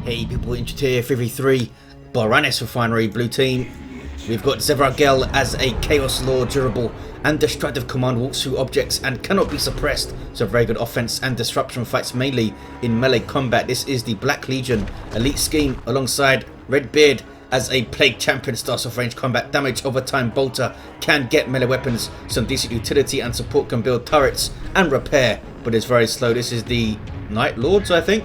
Hey people, into tier 53, Boranis Refinery, blue team. We've got Zevargel as a Chaos Lord, durable and destructive command, walks through objects and cannot be suppressed. So very good offense and disruption, fights mainly in melee combat. This is the Black Legion elite scheme alongside Redbeard as a Plague Champion, starts off range combat, damage over time, bolter, can get melee weapons, some decent utility and support, can build turrets and repair, but is very slow. This is the Night Lords, I think.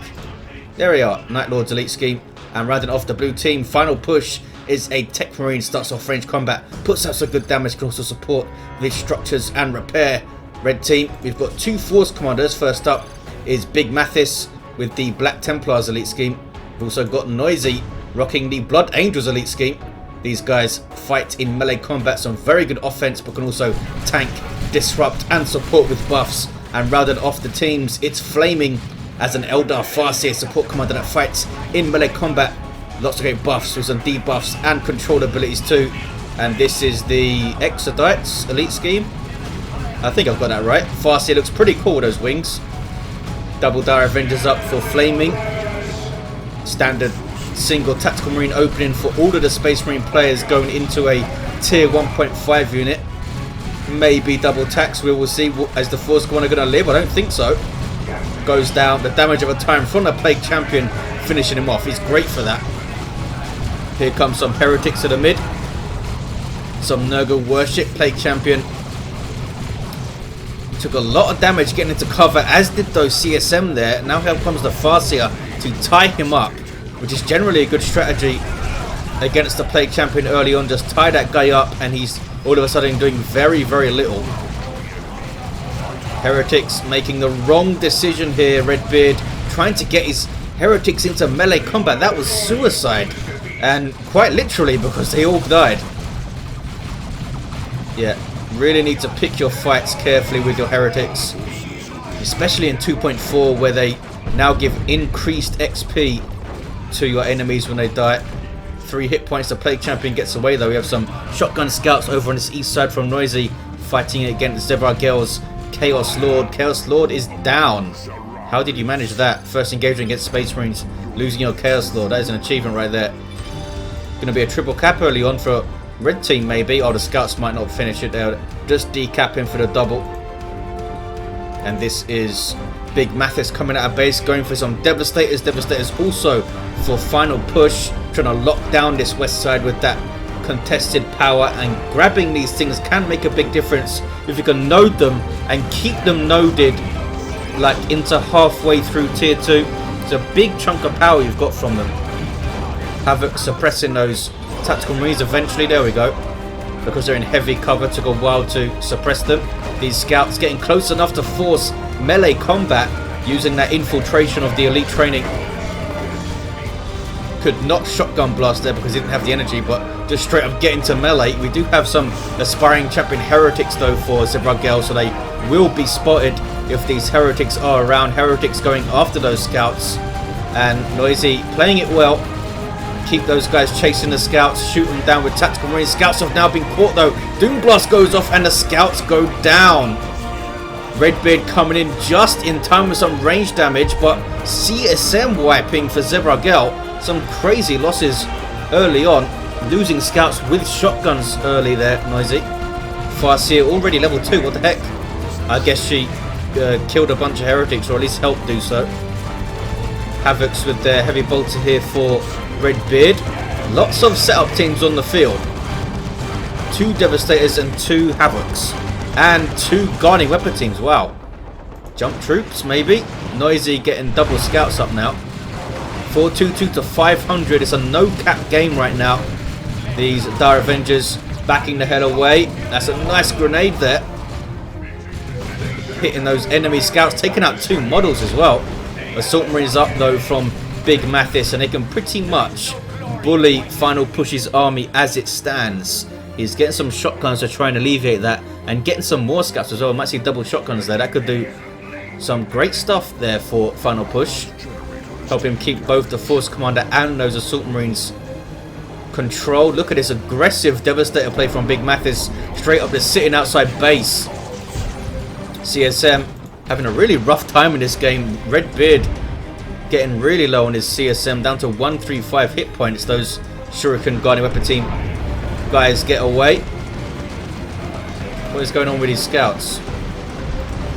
There we are, Night Lords elite scheme. And rounding off the blue team, final push is a Techmarine, starts off range combat, puts out some good damage, can also support with structures and repair. Red team, we've got two Force Commanders. First up is Big Mathis with the Black Templars elite scheme. We've also got Noisy rocking the Blood Angels elite scheme. These guys fight in melee combat, some very good offense, but can also tank, disrupt and support with buffs. And rounded off the teams, it's Flaming as an Eldar Farseer support commander that fights in melee combat. Lots of great buffs with some debuffs and control abilities too. And this is the Exodites elite scheme. I think I've got that right. Farseer looks pretty cool with those wings. Double Dire Avengers up for Flaming. Standard single tactical marine opening for all of the Space Marine players going into a tier 1.5 unit. Maybe double tax, we will see. Is the Force Commander going to live? I don't think so. Goes down, the damage of a time from the Plague Champion finishing him off. He's great for that. Here comes some Heretics to the mid. Some Nurgle Worship. Plague Champion took a lot of damage getting into cover, as did those CSM there. Now here comes the Farseer to tie him up, which is generally a good strategy against the Plague Champion early on. Just tie that guy up and he's all of a sudden doing very, very little. Heretics making the wrong decision here. Redbeard trying to get his Heretics into melee combat. That was suicide. And quite literally, because they all died. Yeah, really need to pick your fights carefully with your Heretics. Especially in 2.4, where they now give increased XP to your enemies when they die. 3 hit points. The Plague Champion gets away though. We have some shotgun scouts over on this east side from Noisy fighting against Zevargel's Chaos Lord. Chaos Lord is down. How did you manage that? First engagement against Space Marines, losing your Chaos Lord. That is an achievement right there. Going to be a triple cap early on for Red Team maybe. Oh, the scouts might not finish it. They'll just decap him for the double. And this is Big Mathis coming out of base, going for some Devastators. Devastators also for final push, trying to lock down this west side with that contested power, and grabbing these things can make a big difference if you can node them and keep them noded like into halfway through tier 2. It's a big chunk of power you've got from them. Havoc suppressing those tactical marines eventually. There we go, because they're in heavy cover. Took a while to suppress them. These scouts getting close enough to force melee combat using that infiltration of the elite training. Could not shotgun blast there because he didn't have the energy, but just straight up get into melee. We do have some aspiring champion Heretics though for Zevargel, so they will be spotted if these Heretics are around. Heretics going after those scouts, and Noisy playing it well. Keep those guys chasing the scouts, shoot them down with tactical marines. Scouts have now been caught though. Doom Blast goes off and the scouts go down. Redbeard coming in just in time with some range damage, but CSM wiping for Zevargel. Some crazy losses early on, losing scouts with shotguns early there. Noisy. Farseer already level 2, what the heck? I guess she killed a bunch of Heretics, or at least helped do so. Havocs with their heavy bolter here for Redbeard. Lots of setup teams on the field. 2 Devastators and 2 Havocs. And 2 guarding weapon teams, wow. Jump troops maybe. Noisy getting double scouts up now. 422 to 500. It's a no cap game right now. These Dire Avengers backing the hell away. That's a nice grenade there. Hitting those enemy scouts, taking out 2 models as well. Assault Marines up though from Big Mathis, and they can pretty much bully Final Push's army as it stands. He's getting some shotguns to try and alleviate that, and getting some more scouts as well. I might see double shotguns there. That could do some great stuff there for Final Push. Help him keep both the Force Commander and those Assault Marines controlled. Look at this aggressive Devastator play from Big Mathis. Straight up, just sitting outside base. CSM having a really rough time in this game. Redbeard getting really low on his CSM, down to 135 hit points. Those Shuriken Guardian Weapon Team guys get away. What is going on with these scouts?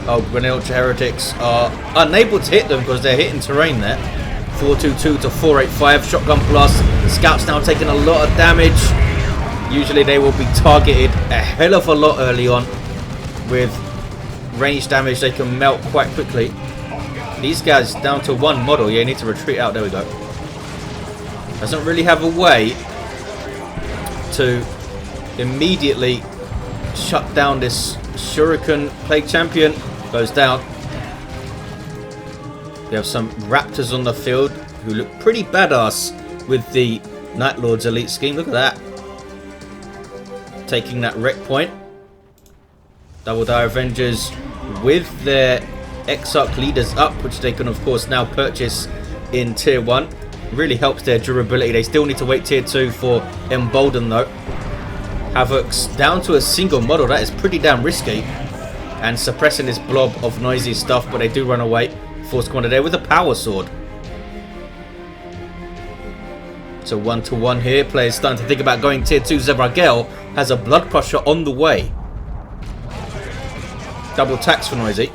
Oh, Grenade Ultra Heretics are unable to hit them because they're hitting terrain there. 422 to 485. Shotgun Blast. The scouts now taking a lot of damage. Usually they will be targeted a hell of a lot early on. With range damage, they can melt quite quickly. These guys down to one model. Yeah, you need to retreat out. There we go. Doesn't really have a way to immediately shut down this Shuriken Plague Champion. Goes down. We have some Raptors on the field who look pretty badass with the Night Lord's elite scheme. Look at that. Taking that wreck point. Double Die Avengers with their Exarch leaders up, which they can of course now purchase in tier 1. Really helps their durability. They still need to wait tier 2 for Embolden though. Havoc's down to a single model. That is pretty damn risky. And suppressing this blob of noisy stuff, but they do run away. Force Commander there with a power sword. So 1-to-1 here. Players starting to think about going tier 2. Zevargel has a Blood Crusher on the way. Double tax for Noisy.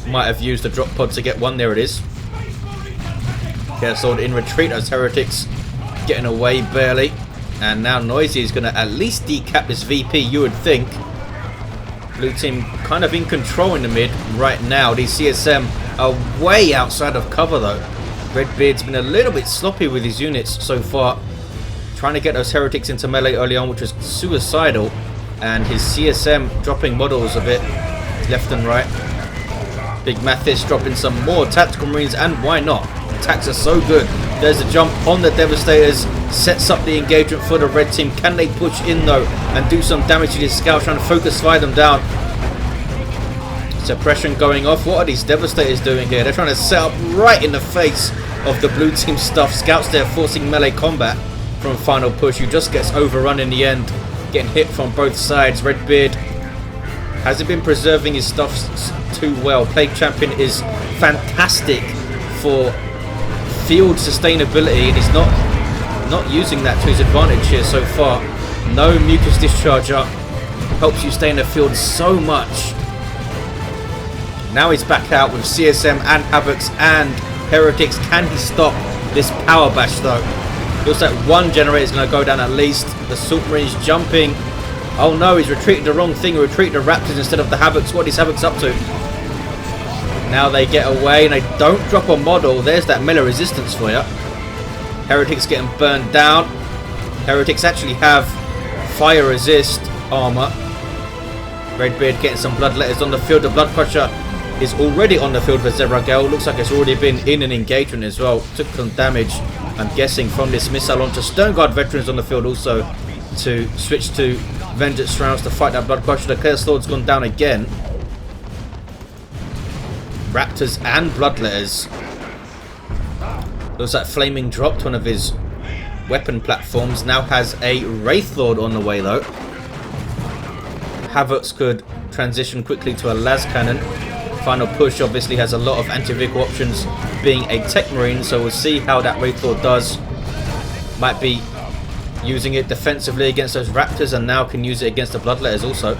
Might have used the drop pod to get one. There it is. Chaos Sword in retreat as Heretics getting away barely. And now Noisy is going to at least decap this VP, you would think. Blue team kind of in control in the mid right now. These CSM are way outside of cover though. Redbeard's been a little bit sloppy with his units so far. Trying to get those Heretics into melee early on, which was suicidal. And his CSM dropping models a bit left and right. Big Mathis dropping some more Tactical Marines, and why not? Attacks are so good. There's a jump on the Devastators. Sets up the engagement for the red team. Can they push in though and do some damage to these scouts, trying to focus fire them down? Suppression going off. What are these Devastators doing here? They're trying to set up right in the face of the blue team stuff. Scouts there forcing melee combat from final push, who just gets overrun in the end, getting hit from both sides. Redbeard hasn't been preserving his stuff too well. Plague Champion is fantastic for field sustainability, and he's not using that to his advantage here so far. No Mucus Discharger helps you stay in the field so much. Now he's back out with CSM and Havocs and Heretics. Can he stop this power bash though? Looks like one generator is going to go down at least. The Salt Marine's jumping. Oh no, he's retreated the wrong thing. He retreated the Raptors instead of the Havocs. What are these Havocs up to? Now they get away and they don't drop a model. There's that melee resistance for you. Heretics getting burned down. Heretics actually have fire resist armor. Redbeard getting some bloodletters on the field. The Blood Crusher is already on the field for Zevargel. Looks like it's already been in an engagement as well. Took some damage, I'm guessing, from this missile launcher. Stoneguard veterans on the field also to switch to Vengeance rounds to fight that Blood Crusher. The Chaos Lord's gone down again. Raptors and Bloodletters. Looks like Flaming dropped one of his weapon platforms. Now has a Wraith Lord on the way though. Havocs could transition quickly to a las cannon. Final push obviously has a lot of anti-vehicle options, being a Techmarine, so we'll see how that Wraith Lord does. Might be using it defensively against those Raptors, and now can use it against the Bloodletters also.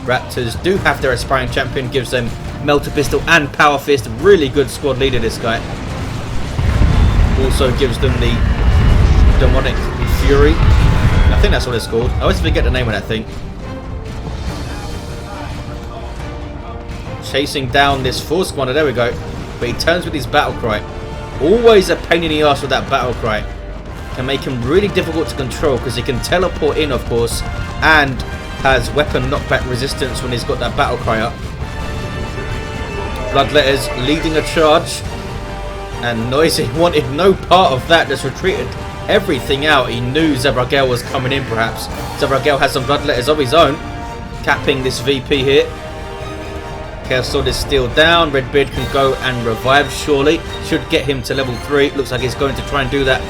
Raptors do have their aspiring champion, gives them Melter Pistol and Power Fist. Really good squad leader, this guy. Also gives them the Demonic Fury. I think that's what it's called. I always forget the name of that thing. Chasing down this Force Commander. There we go. But he turns with his Battle Cry. Always a pain in the ass with that Battle Cry. Can make him really difficult to control because he can teleport in, of course, and has weapon knockback resistance when he's got that Battle Cry up. Bloodletters leading a charge, and Noisy wanted no part of that, just retreated everything out. He knew Zevargel was coming in perhaps. Zevargel has some Bloodletters of his own, capping this VP here. Chaos Sword is still down. Redbeard can go and revive surely. Should get him to level 3. Looks like he's going to try and do that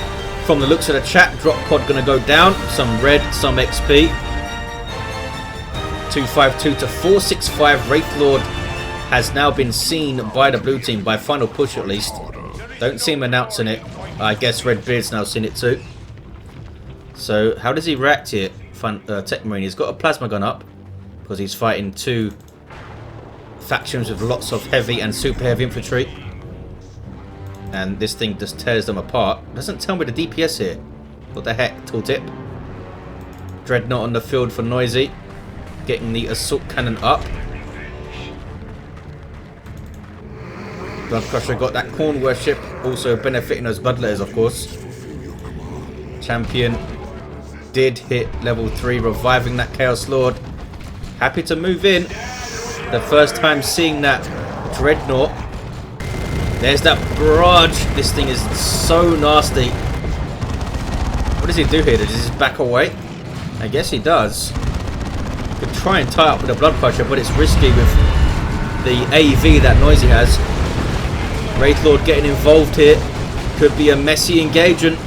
from the looks of the chat. Drop pod going to go down. Some red, some XP. 252 to 465. Wraith Lord has now been seen by the blue team, by final push at least. Don't see him announcing it. I guess Redbeard's now seen it too. So how does he react here? Techmarine. He's got a plasma gun up because he's fighting two factions with lots of heavy and super heavy infantry. And this thing just tears them apart. Doesn't tell me the DPS here. What the heck, tooltip? Dreadnought on the field for Noisy. Getting the assault cannon up. Blood Crusher got that corn worship. Also benefiting those bloodletters, of course. Champion did hit level 3, reviving that Chaos Lord. Happy to move in. The first time seeing that Dreadnought. There's that barrage. This thing is so nasty. What does he do here? Does he just back away? I guess he does. Could try and tie up with a Blood Crusher, but it's risky with the AV that Noisy has. Wraithlord getting involved here. Could be a messy engagement.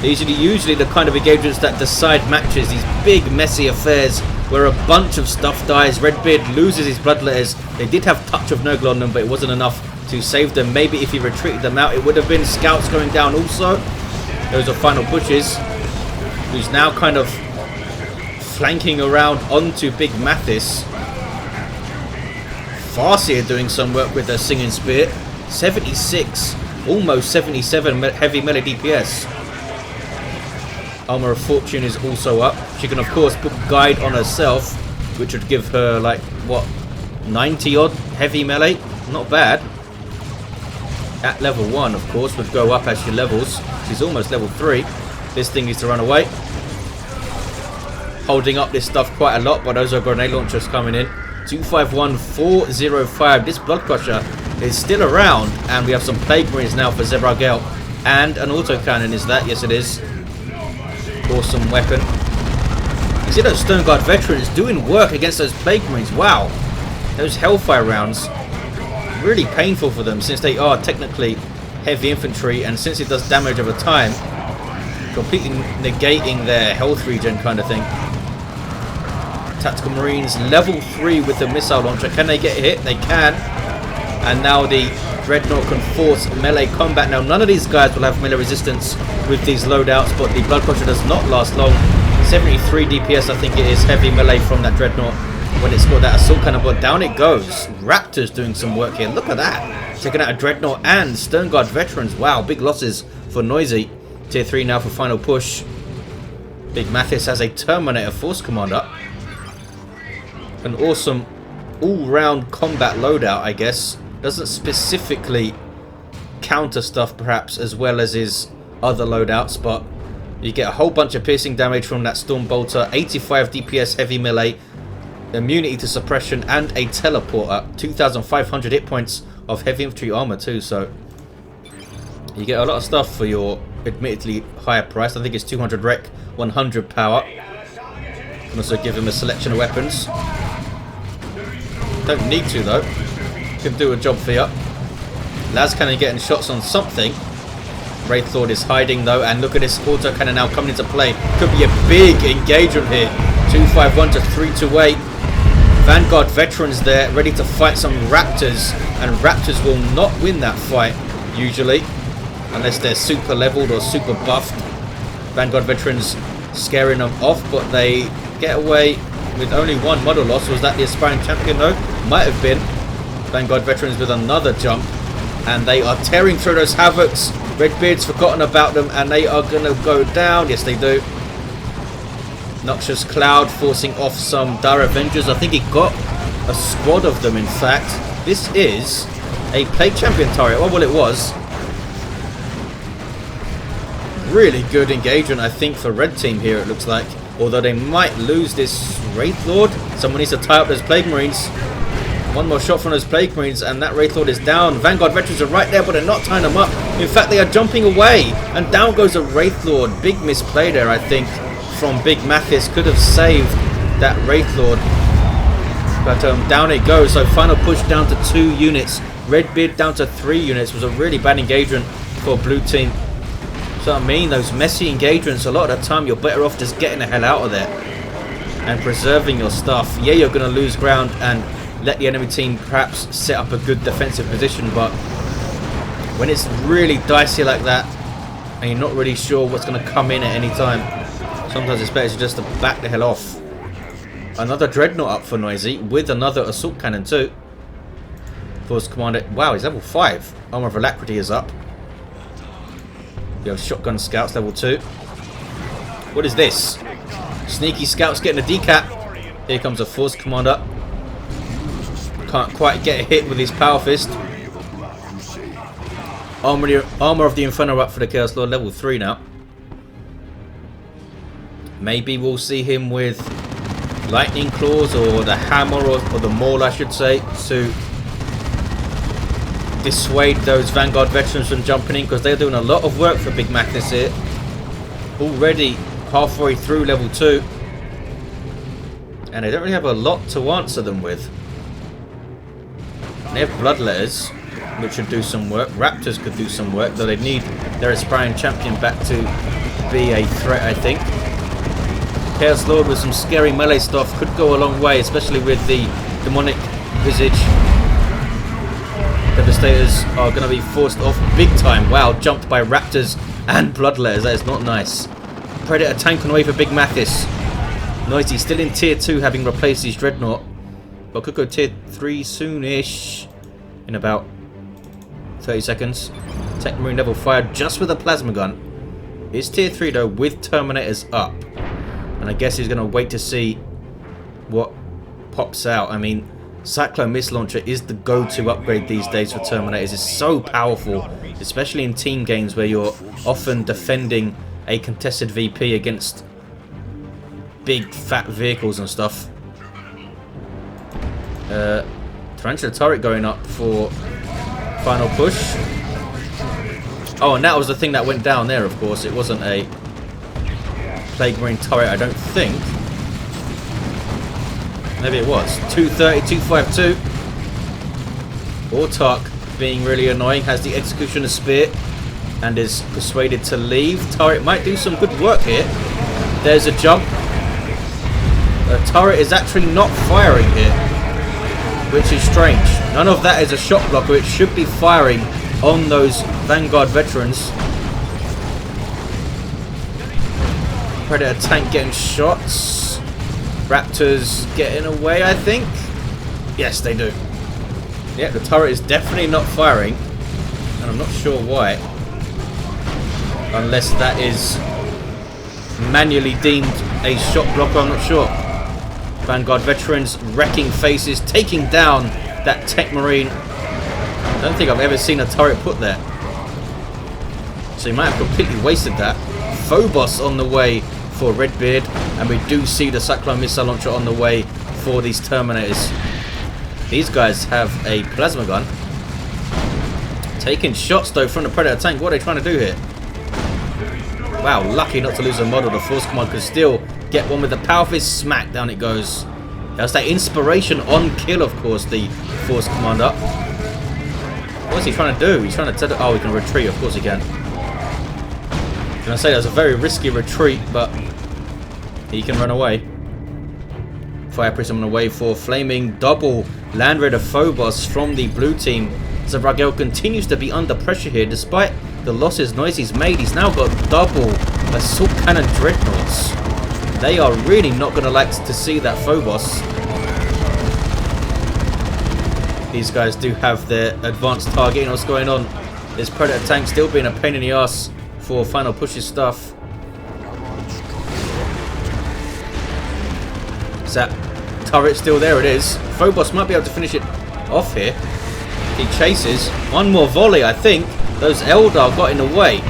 Usually the kind of engagements that decide matches. These big messy affairs where a bunch of stuff dies. Redbeard loses his bloodletters. They did have touch of Nurgle on them, but it wasn't enough to save them. Maybe if he retreated them out, it would have been scouts going down also. Those are final pushes. Who's now kind of flanking around onto Big Mathis. Farseer doing some work with their Singing Spear. 76, almost 77 heavy melee DPS. Armor of Fortune is also up. She can of course put Guide on herself, which would give her like, what, 90 odd heavy melee? Not bad. At level 1 of course would go up as she levels. She's almost level 3. This thing needs to run away. Holding up this stuff quite a lot, but those are grenade launchers coming in. 251405. This Blood Crusher is still around, and we have some Plague Marines now for Zevargel. And an autocannon is that? Yes it is. Awesome weapon. You see those Stone Guard veterans doing work against those Plague Marines. Wow. Those Hellfire rounds. Really painful for them since they are technically heavy infantry, and since it does damage over time, completely negating their health regen kind of thing. Tactical Marines level 3 with the missile launcher. Can they get hit? They can. And now the Dreadnought can force melee combat. Now none of these guys will have melee resistance with these loadouts, but the Blood Crusher does not last long. 73 DPS I think it is, heavy melee from that Dreadnought when it's got that assault cannon, but down it goes. Raptors doing some work here. Look at that. Taking out a Dreadnought and Stone Guard veterans. Wow, big losses for Noisy. Tier 3 now for final push. Big Mathis has a Terminator Force Commander. An awesome all-round combat loadout, I guess. Doesn't specifically counter stuff perhaps as well as his other loadouts, but you get a whole bunch of piercing damage from that Storm Bolter, 85 DPS heavy melee, immunity to suppression, and a teleporter. 2,500 hit points of heavy infantry armor too, so you get a lot of stuff for your admittedly higher price. I think it's 200 rec, 100 power. You can also give him a selection of weapons. Don't need to though. Can do a job for you. Lascannon getting shots on something. Wraithlord is hiding though, and look at this autocannon now coming into play. Could be a big engagement here. 251 to 328. Vanguard veterans there, ready to fight some Raptors, and Raptors will not win that fight usually, unless they're super leveled or super buffed. Vanguard veterans scaring them off, but they get away with only one model loss. Was that the aspiring champion though? Might have been. Vanguard veterans with another jump, and they are tearing through those Havocs. Redbeard's forgotten about them, and they are going to go down. Yes, they do. Noxious Cloud forcing off some Dire Avengers. I think he got a squad of them, in fact. This is a Plague Champion turret. Oh, well, it was. Really good engagement, I think, for Red Team here, it looks like. Although they might lose this Wraithlord. Someone needs to tie up those Plague Marines. One more shot from those Plague Marines, and that Wraithlord is down. Vanguard veterans are right there, but they're not tying them up. In fact, they are jumping away, and down goes a Wraithlord. Big misplay there, I think, from Big Mathis. Could have saved that Wraithlord, but down it goes. So final push down to 2 units. Redbeard down to 3 units. Was a really bad engagement for Blue Team. So I mean, those messy engagements, a lot of the time you're better off just getting the hell out of there and preserving your stuff. Yeah, you're going to lose ground and let the enemy team perhaps set up a good defensive position, but When it's really dicey like that, and you're not really sure what's going to come in at any time, sometimes it's better just to back the hell off. Another dreadnought up for Noisy, with another assault cannon too. Force Commander, wow, he's level 5. Armor of Alacrity is up. You have Shotgun Scouts, level 2. What is this? Sneaky Scouts getting a decap. Here comes a Force Commander. Can't quite get a hit with his Power Fist. Armor of the Inferno up for the Chaos Lord, level 3 now. Maybe we'll see him with Lightning Claws or the Hammer or the Maul, I should say, to dissuade those Vanguard veterans from jumping in, because they're doing a lot of work for Big Mathis here. Already halfway through level 2. And they don't really have a lot to answer them with. They have Bloodletters, which should do some work. Raptors could do some work, though they need their aspiring champion back to be a threat, I think. Chaos Lord with some scary melee stuff could go a long way, especially with the demonic visage. Devastators are going to be forced off big time. Wow, jumped by Raptors and Bloodletters. That is not nice. Predator tank on the way for Big Mathis. Noisy still in tier 2, having replaced his Dreadnought, but could go tier 3 soonish in about 30 seconds. Techmarine level 5 just with a plasma gun. It's tier 3 though, with Terminators up. And I guess he's going to wait to see what pops out. I mean, Cyclone Missile Launcher is the go-to upgrade these days for Terminators. It's so powerful, especially in team games where you're often defending a contested VP against big fat vehicles and stuff. Tarantula turret going up for final push. Oh, and that was the thing that went down there, of course. It wasn't a Plague Marine turret, I don't think. Maybe it was. 230, 252. Autark being really annoying. Has the Executioner Spear and is persuaded to leave. Turret might do some good work here. There's a jump. The turret is actually not firing here, which is strange. None of that is a shot blocker. It should be firing on those Vanguard veterans. Predator tank getting shots. Raptors getting away, I think. Yes, they do. Yeah, the turret is definitely not firing, and I'm not sure why. Unless that is manually deemed a shot blocker, I'm not sure. Vanguard veterans wrecking faces, taking down that Techmarine. I don't think I've ever seen a turret put there. So he might have completely wasted that. Phobos on the way for Redbeard, and we do see the Cyclone Missile Launcher on the way for these Terminators. These guys have a plasma gun. Taking shots though from the Predator tank. What are they trying to do here? Wow, lucky not to lose a model. The Force Command could still get one with the Power Fist. Smack, down it goes. That's that inspiration on kill, of course, the Force Commander. What's he trying to do? He's trying to tell it. Oh, he can retreat. Of course he can. I'm going to say that was a very risky retreat, but he can run away. Fire Prism away for flaming double Land Raider Phobos from the blue team. Zevargel continues to be under pressure here, despite the losses Noisy's made. He's now got double Assault Cannon Dreadnoughts. They are really not going to like to see that Phobos. These guys do have their advanced targeting. What's going on? This Predator tank still being a pain in the ass for final pushes stuff. Is that turret still there? It is. Phobos might be able to finish it off here. He chases. One more volley, I think. Those Eldar got in the way.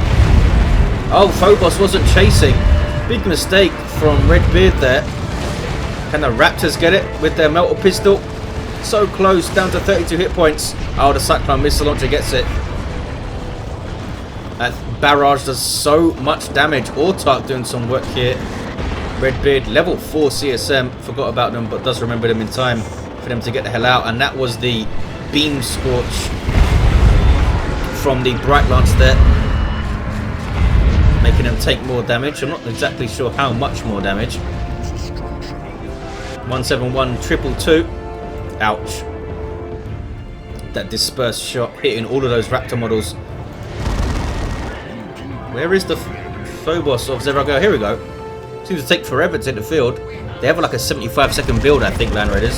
Oh, Phobos wasn't chasing. Big mistake from Redbeard there. Can the Raptors get it with their Melter Pistol? So close, down to 32 hit points. Oh, the Cyclone Missile Launcher gets it. That barrage does so much damage. Autark doing some work here. Redbeard, level 4 CSM. Forgot about them, but does remember them in time for them to get the hell out. And that was the Beam Scorch from the Bright Lance there, making them take more damage. I'm not exactly sure how much more damage. 171 222. Ouch. That dispersed shot hitting all of those Raptor models Where is the Phobos of Zevargel? Here we go. Seems to take forever to hit the field. They have like a 75-second build, I think, Land Raiders.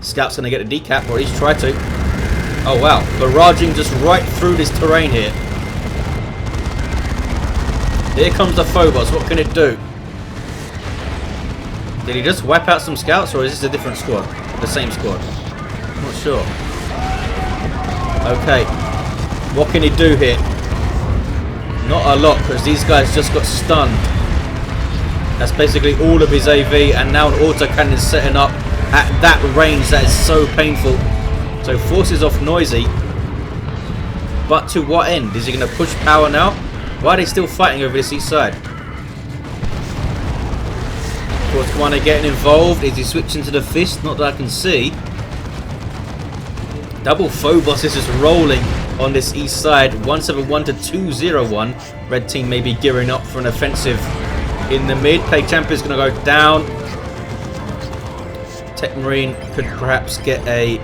Scout's going to get a decap, or at least try to. Oh wow, barraging just right through this terrain here. Here comes the Phobos, what can it do? Did he just wipe out some scouts, or is this a different squad? The same squad? I'm not sure. Okay, what can he do here? Not a lot, because these guys just got stunned. That's basically all of his AV, and now an autocannon is setting up at that range. That is so painful. So forces off Noisy. But to what end? Is he going to push power now? Why are they still fighting over this east side? Of course, Commander getting involved. Is he switching to the fist? Not that I can see. Double Phobos is just rolling on this east side. 171 to 201. Red team may be gearing up for an offensive in the mid. Play Champion's going to go down. Techmarine could perhaps get a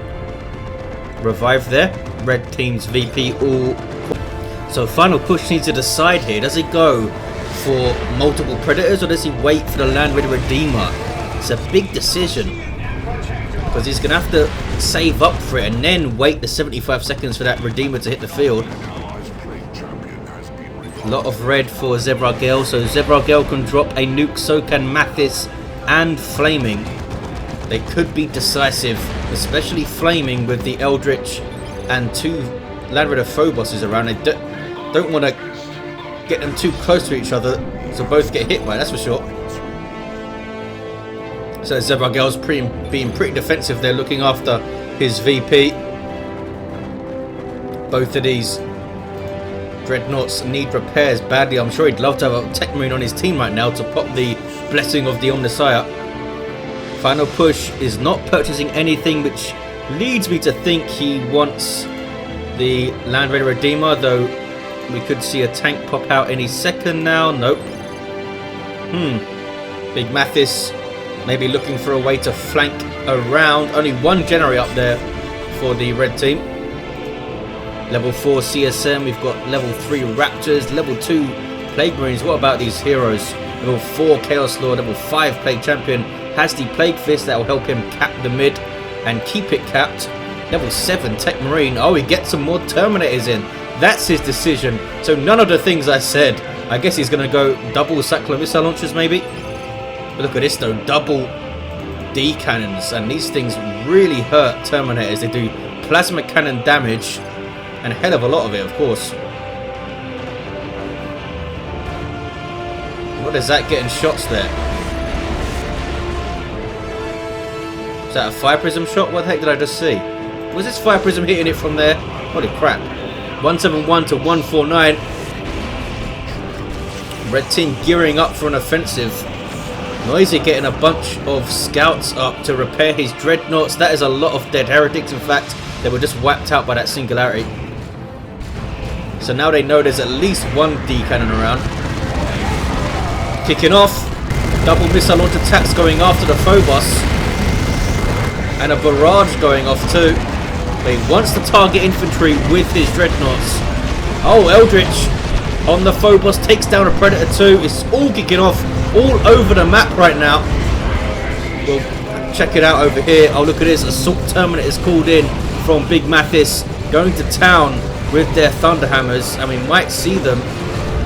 revive there. Red team's VP all. So final push needs to decide here. Does he go for multiple predators, or does he wait for the Land Raider Redeemer? It's a big decision, because he's going to have to save up for it and then wait the 75 seconds for that Redeemer to hit the field. A lot of red for Zevargel, so Zevargel can drop a nuke, so can Mathis and Flaming. They could be decisive, especially Flaming with the Eldritch and two Land Raider Phoboses around. They don't want to get them too close to each other, so both get hit by, that's for sure. So Zevargel's being pretty defensive there, looking after his VP. Both of these Dreadnoughts need repairs badly. I'm sure he'd love to have a Techmarine on his team right now to pop the Blessing of the Omnissiah. Final push is not purchasing anything, which leads me to think he wants the Land Raider Redeemer, though we could see a tank pop out any second now. Nope. Big Mathis maybe looking for a way to flank around. Only one Generary up there for the red team. Level 4 CSM, we've got level 3 Raptors, level 2 Plague Marines. What about these heroes? Level 4 Chaos Lord, level 5 Plague Champion has the Plague Fist that will help him cap the mid and keep it capped. Level 7 Techmarine, oh, he gets some more Terminators in. That's his decision. So none of the things I said. I guess he's going to go double Cyclone Missile Launchers maybe. But look at this though, double D cannons, and these things really hurt Terminators. They do plasma cannon damage, and a hell of a lot of it, of course. What is that getting shots there? Is that a Fire Prism shot? What the heck did I just see? Was this Fire Prism hitting it from there? Holy crap. 171 to 149. Red team gearing up for an offensive. Noisy getting a bunch of scouts up to repair his dreadnoughts. That is a lot of dead heretics. In fact, they were just wiped out by that singularity. So now they know there's at least one D cannon around. Kicking off. Double missile launch attacks going after the Phobos. And a barrage going off too. But he wants to target infantry with his dreadnoughts. Oh, Eldritch on the Phobos takes down a Predator too. It's all kicking off all over the map right now. We'll check it out over here. Oh, look at this. Assault Terminator is called in from Big Mathis, going to town with their Thunderhammers. And we might see them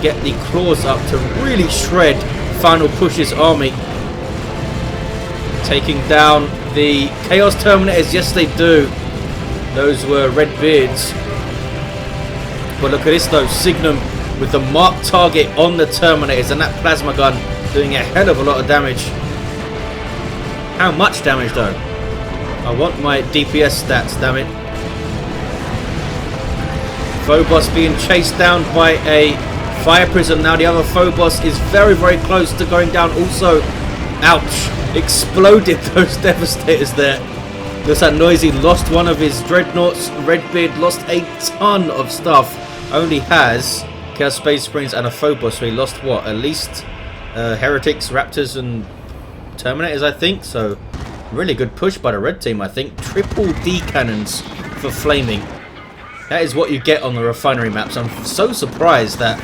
get the claws up to really shred Final Push's army. Taking down the Chaos Terminators. Yes, they do. Those were Red Beards. But look at this though. Signum with the marked target on the Terminators, and that plasma gun doing a hell of a lot of damage. How much damage though? I want my DPS stats, damn it. Phobos being chased down by a Fire Prism. Now the other Phobos is very, very close to going down also. Ouch. Exploded those Devastators there. Looks like Noisy lost one of his Dreadnoughts. Redbeard lost a ton of stuff. Only has Chaos Space Marines and a Phobos, so he lost what? At least Heretics, Raptors and Terminators, I think. So really good push by the red team, I think. Triple D cannons for Flaming. That is what you get on the refinery maps. I'm so surprised that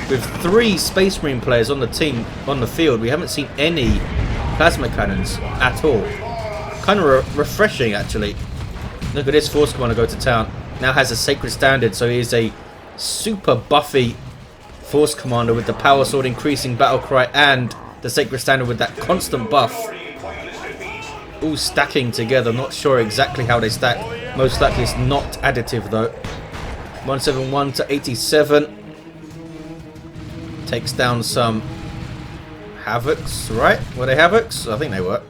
with 3 Space Marine players on the team, on the field, we haven't seen any plasma cannons at all. Kind of refreshing, actually. Look at this Force Commander go to town. Now has a Sacred Standard, so he is a super buffy Force Commander with the Power Sword increasing battle cry and the Sacred Standard with that constant buff. All stacking together. Not sure exactly how they stack. Most likely it's not additive though. 171 to 87. Takes down some Havocs, right? Were they Havocs? I think they were.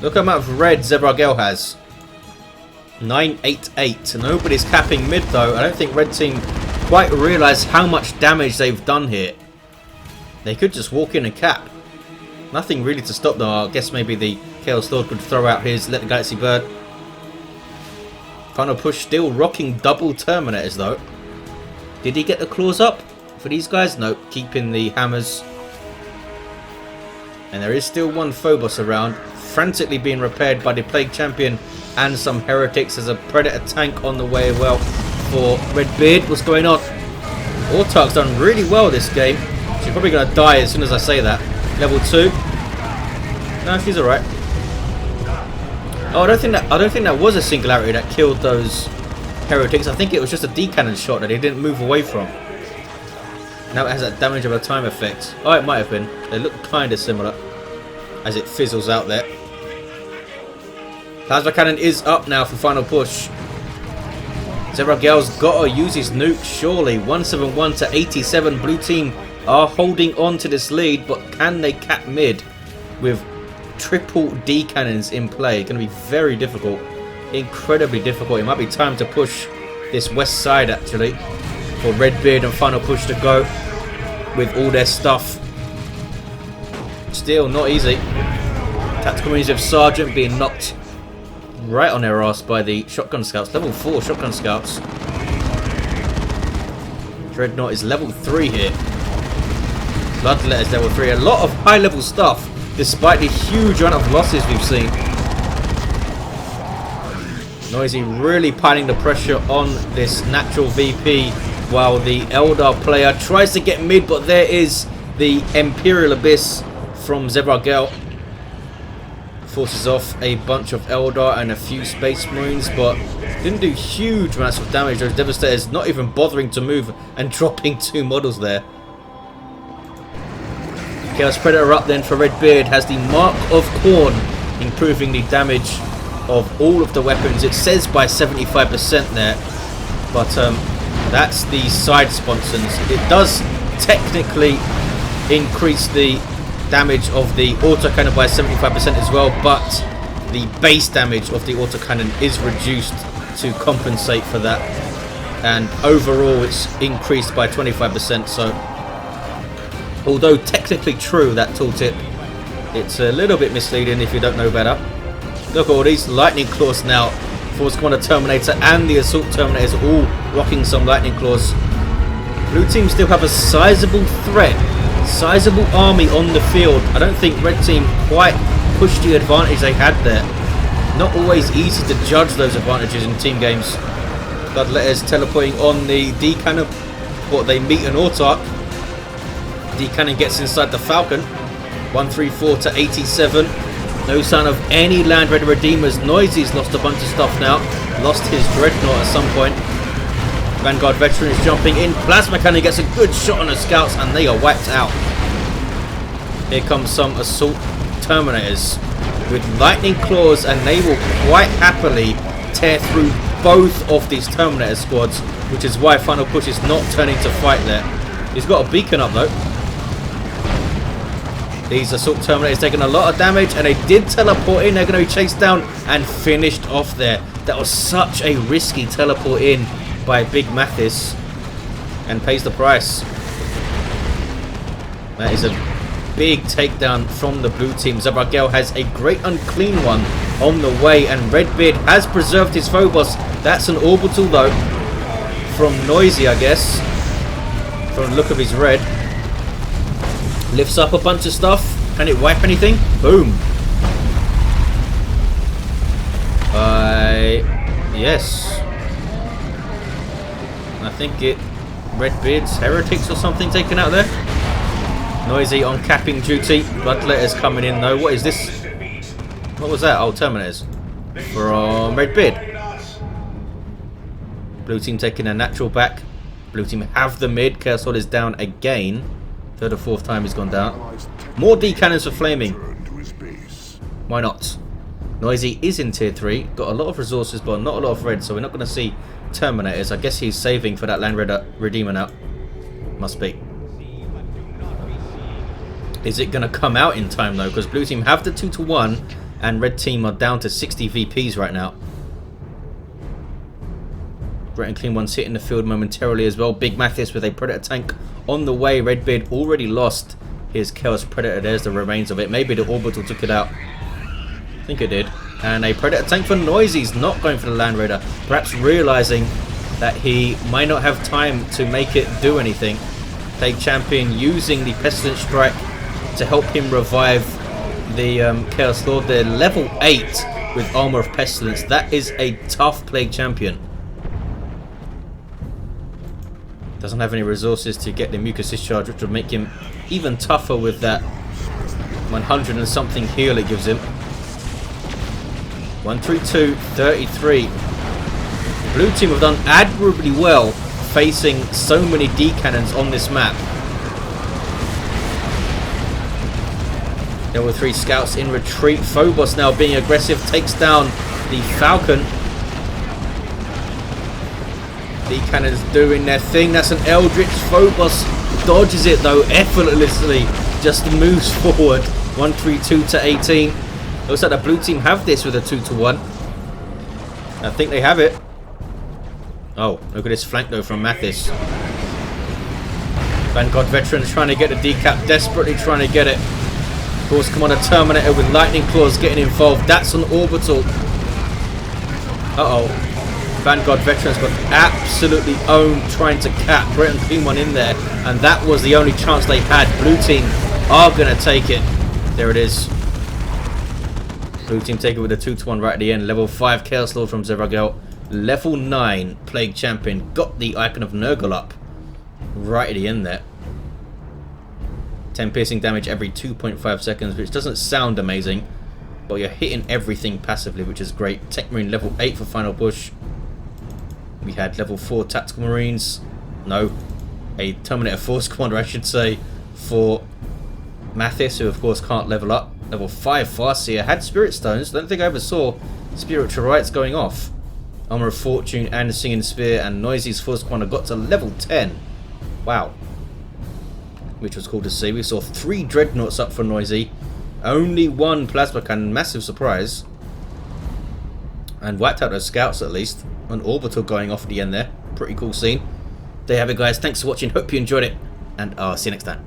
Look how much red Zevargel has. 988. Nobody's capping mid though. I don't think red team quite realise how much damage they've done here. They could just walk in and cap. Nothing really to stop though. I guess maybe the Chaos Lord could throw out his Let the Galaxy Burn. Final push still rocking double Terminators though. Did he get the claws up for these guys? Nope. Keeping the hammers. And there is still one Phobos around, frantically being repaired by the Plague Champion and some Heretics. There's a Predator tank on the way well for Redbeard. What's going on? Autark's done really well this game. She's probably going to die as soon as I say that. Level 2. No, she's alright. Oh, I don't think that was a singularity that killed those Heretics. I think it was just a D-cannon shot that he didn't move away from. Now it has that damage over time effect. Oh, it might have been. They look kind of similar as it fizzles out there. Plasma Cannon is up now for final push. Zevargel's got to use his nuke, surely. 171 to 87. Blue team are holding on to this lead, but can they cap mid with triple D cannons in play? Going to be very difficult. Incredibly difficult. It might be time to push this west side, actually, for Redbeard and final push to go with all their stuff. Still not easy. Tactical Reserve Sergeant being knocked right on their ass by the Shotgun Scouts. Level 4 Shotgun Scouts. Dreadnought is level 3 here. Bloodlet is level 3. A lot of high level stuff despite the huge amount of losses we've seen. Noisy really piling the pressure on this natural VP while the Eldar player tries to get mid, but there is the Imperial Abyss from Zevargel. Forces off a bunch of Eldar and a few Space Marines, but didn't do huge amounts of damage. Those Devastators not even bothering to move and dropping 2 models there. Chaos Predator up then for Redbeard, has the Mark of Khorne, improving the damage of all of the weapons. It says by 75% there, but that's the side sponsons. It does technically increase the damage of the autocannon by 75% as well, but the base damage of the autocannon is reduced to compensate for that, and overall it's increased by 25%. So although technically true, that tooltip, it's a little bit misleading if you don't know better. Look at all these lightning claws now. Force Commander Terminator and the Assault Terminators all rocking some lightning claws. Blue team still have a sizable threat, sizable army on the field. I don't think red team quite pushed the advantage they had there. Not always easy to judge those advantages in team games. Bloodletters teleporting on the D cannon, but they meet an Autark. D cannon gets inside the Falcon. 134 to 87. No sign of any Land Raider Redeemers. Noisy's lost a bunch of stuff now. Lost his Dreadnought at some point. Vanguard Veteran is jumping in. Plasma Cannon gets a good shot on the Scouts and they are wiped out. Here comes some Assault Terminators with Lightning Claws, and they will quite happily tear through both of these Terminator squads, which is why final push is not turning to fight there. He's got a beacon up though. These Assault Terminators taking a lot of damage, and they did teleport in. They're going to be chased down and finished off there. That was such a risky teleport in by Big Mathis, and pays the price. That is a big takedown from the blue team. Zevargel has a great unclean one on the way, and Redbeard has preserved his Phobos. That's an orbital though from Noisy, I guess, from the look of his red. Lifts up a bunch of stuff. Can it wipe anything? Boom. Yes. I think it... Redbeard's Heretics or something taken out there. Noisy on capping duty. Bloodletter's coming in though. What is this? What was that? Oh, Terminators. From Redbeard. Blue team taking a natural back. Blue team have the mid. Chaos Lord is down again. Third or fourth time he's gone down. More D cannons for flaming. Why not? Noisy is in tier 3. Got a lot of resources but not a lot of red, so we're not going to see Terminators. I guess he's saving for that Land Redeemer now. Must be. Is it going to come out in time though? Because blue team have the 2-to-1 and red team are down to 60 VPs right now. Red and clean one's hitting the field momentarily as well. Big Mathis with a Predator tank on the way. Redbeard already lost his Chaos Predator. There's the remains of it. Maybe the Orbital took it out. I think it did. And a Predator tank for Noisy's not going for the Land Raider. Perhaps realizing that he might not have time to make it do anything. Plague Champion using the Pestilent Strike to help him revive the Chaos Lord. They're level 8 with Armor of Pestilence. That is a tough Plague Champion. Doesn't have any resources to get the Mucus Discharge, which will make him even tougher with that 100 and something heal it gives him. 132, 33. Blue team have done admirably well facing so many D cannons on this map. Level 3 scouts in retreat. Phobos now being aggressive, takes down the Falcon. D cannons doing their thing. That's an Eldritch. Phobos dodges it though effortlessly. Just moves forward. 132 to 18. Looks like the blue team have this with a 2-to-1. I think they have it. Oh, look at this flank though from Mathis. Vanguard Veterans trying to get the decap. Desperately trying to get it. Of course, come on, a Terminator with Lightning Claws getting involved. That's an Orbital. Uh-oh. Vanguard Veterans got absolutely owned trying to cap. Brett and clean one in there. And that was the only chance they had. Blue team are going to take it. There it is. Blue team take it with a 2-to-1 right at the end. Level 5 Chaos Lord from Zevargel. Level 9 Plague Champion. Got the Icon of Nurgle up. Right at the end there. 10 piercing damage every 2.5 seconds, which doesn't sound amazing. But you're hitting everything passively, which is great. Techmarine level 8 for final push. We had level 4 Tactical Marines. No. A Terminator Force Commander, I should say, for Mathis, who of course can't level up. Level 5 Farseer. Had Spirit Stones. Don't think I ever saw Spiritual Rites going off. Armor of Fortune and Singing Spear, and Noisy's Force Commander got to level 10. Wow. Which was cool to see. We saw 3 Dreadnoughts up for Noisy. Only 1 Plasma Cannon. Massive surprise. And wiped out those scouts at least. An Orbital going off at the end there. Pretty cool scene. There you have it, guys. Thanks for watching. Hope you enjoyed it. And I'll see you next time.